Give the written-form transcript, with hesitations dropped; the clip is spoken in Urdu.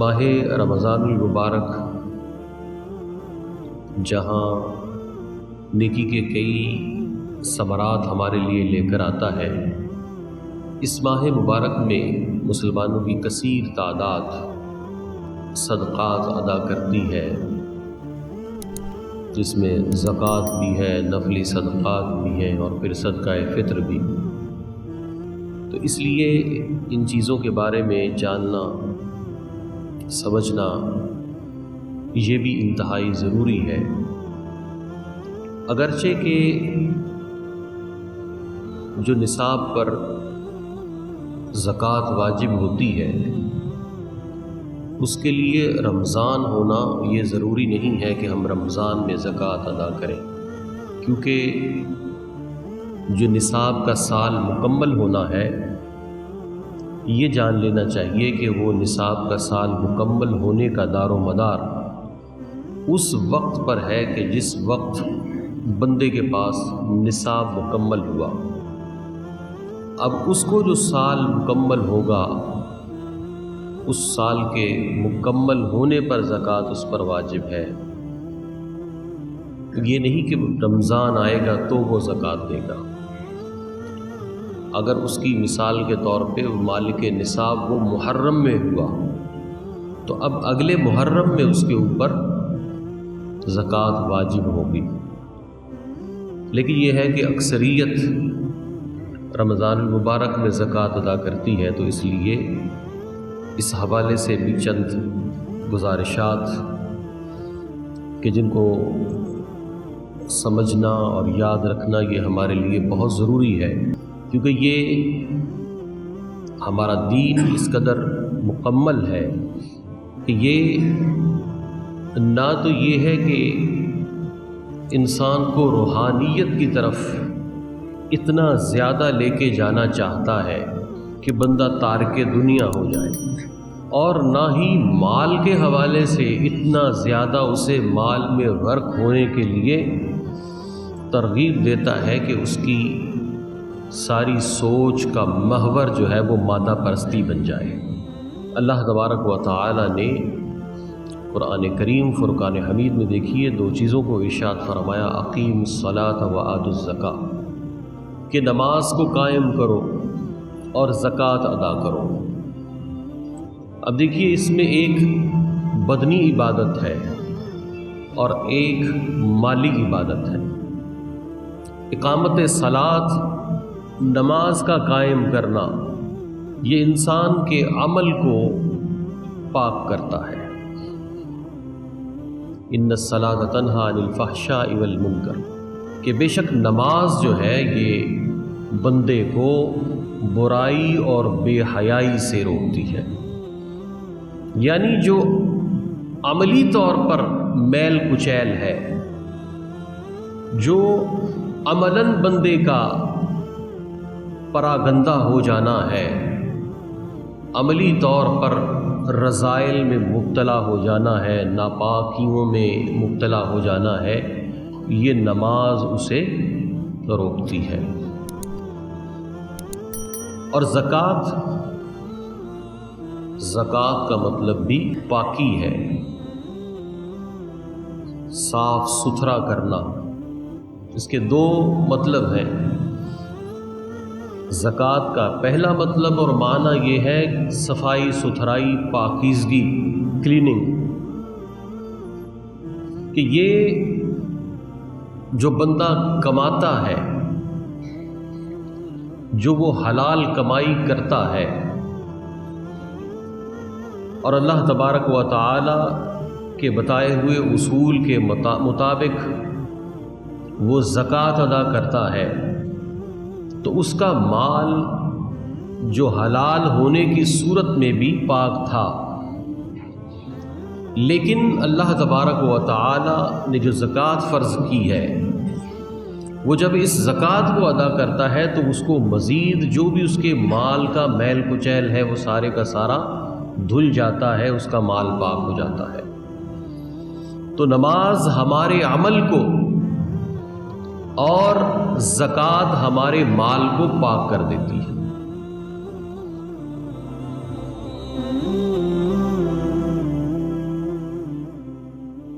ماہ رمضان المبارک جہاں نیکی کے کئی ثمرات ہمارے لیے لے کر آتا ہے، اس ماہ مبارک میں مسلمانوں کی کثیر تعداد صدقات ادا کرتی ہے، جس میں زکوٰۃ بھی ہے، نفلی صدقات بھی ہیں اور پھر صدقہ فطر بھی۔ تو اس لیے ان چیزوں کے بارے میں جاننا سمجھنا یہ بھی انتہائی ضروری ہے۔ اگرچہ کہ جو نصاب پر زکوٰۃ واجب ہوتی ہے اس کے لیے رمضان ہونا یہ ضروری نہیں ہے کہ ہم رمضان میں زکوٰۃ ادا کریں، کیونکہ جو نصاب کا سال مکمل ہونا ہے یہ جان لینا چاہیے کہ وہ نصاب کا سال مکمل ہونے کا دار و مدار اس وقت پر ہے کہ جس وقت بندے کے پاس نصاب مکمل ہوا۔ اب اس کو جو سال مکمل ہوگا اس سال کے مکمل ہونے پر زکوٰۃ اس پر واجب ہے، یہ نہیں کہ رمضان آئے گا تو وہ زکوٰۃ دے گا۔ اگر اس کی مثال کے طور پہ مالک نصاب وہ محرم میں ہوا تو اب اگلے محرم میں اس کے اوپر زکوٰۃ واجب ہوگی، لیکن یہ ہے کہ اکثریت رمضان المبارک میں زکوٰۃ ادا کرتی ہے، تو اس لیے اس حوالے سے بھی چند گزارشات کہ جن کو سمجھنا اور یاد رکھنا یہ ہمارے لیے بہت ضروری ہے، کیونکہ یہ ہمارا دین اس قدر مکمل ہے کہ یہ نہ تو یہ ہے کہ انسان کو روحانیت کی طرف اتنا زیادہ لے کے جانا چاہتا ہے کہ بندہ تارک دنیا ہو جائے، اور نہ ہی مال کے حوالے سے اتنا زیادہ اسے مال میں غرق ہونے کے لیے ترغیب دیتا ہے کہ اس کی ساری سوچ کا محور جو ہے وہ مادہ پرستی بن جائے۔ اللہ تبارک و تعالی نے قرآن کریم فرقان حمید میں دیکھیے دو چیزوں کو ارشاد فرمایا، اقیم الصلاۃ وآتوا الزکاۃ، کہ نماز کو قائم کرو اور زکوٰۃ ادا کرو۔ اب دیکھیے اس میں ایک بدنی عبادت ہے اور ایک مالی عبادت ہے۔ اقامت صلاۃ، نماز کا قائم کرنا، یہ انسان کے عمل کو پاک کرتا ہے۔ ان الصلاۃ تنہی عن الفحشاء والمنکر، کہ بے شک نماز جو ہے یہ بندے کو برائی اور بے حیائی سے روکتی ہے، یعنی جو عملی طور پر میل کچیل ہے، جو عملاً بندے کا پراگندہ ہو جانا ہے، عملی طور پر رذائل میں مبتلا ہو جانا ہے، ناپاکیوں میں مبتلا ہو جانا ہے، یہ نماز اسے روکتی ہے۔ اور زکوٰۃ کا مطلب بھی پاکی ہے، صاف ستھرا کرنا۔ اس کے دو مطلب ہیں۔ زکوٰۃ کا پہلا مطلب اور معنی یہ ہے صفائی ستھرائی، پاکیزگی، کلیننگ، کہ یہ جو بندہ کماتا ہے، جو وہ حلال کمائی کرتا ہے اور اللہ تبارک و تعالی کے بتائے ہوئے اصول کے مطابق وہ زکوٰۃ ادا کرتا ہے، تو اس کا مال جو حلال ہونے کی صورت میں بھی پاک تھا، لیکن اللہ تبارک و تعالی نے جو زکوٰۃ فرض کی ہے، وہ جب اس زکوٰۃ کو ادا کرتا ہے تو اس کو مزید جو بھی اس کے مال کا میل کچیل ہے وہ سارے کا سارا دھل جاتا ہے، اس کا مال پاک ہو جاتا ہے۔ تو نماز ہمارے عمل کو اور زکوٰۃ ہمارے مال کو پاک کر دیتی ہے۔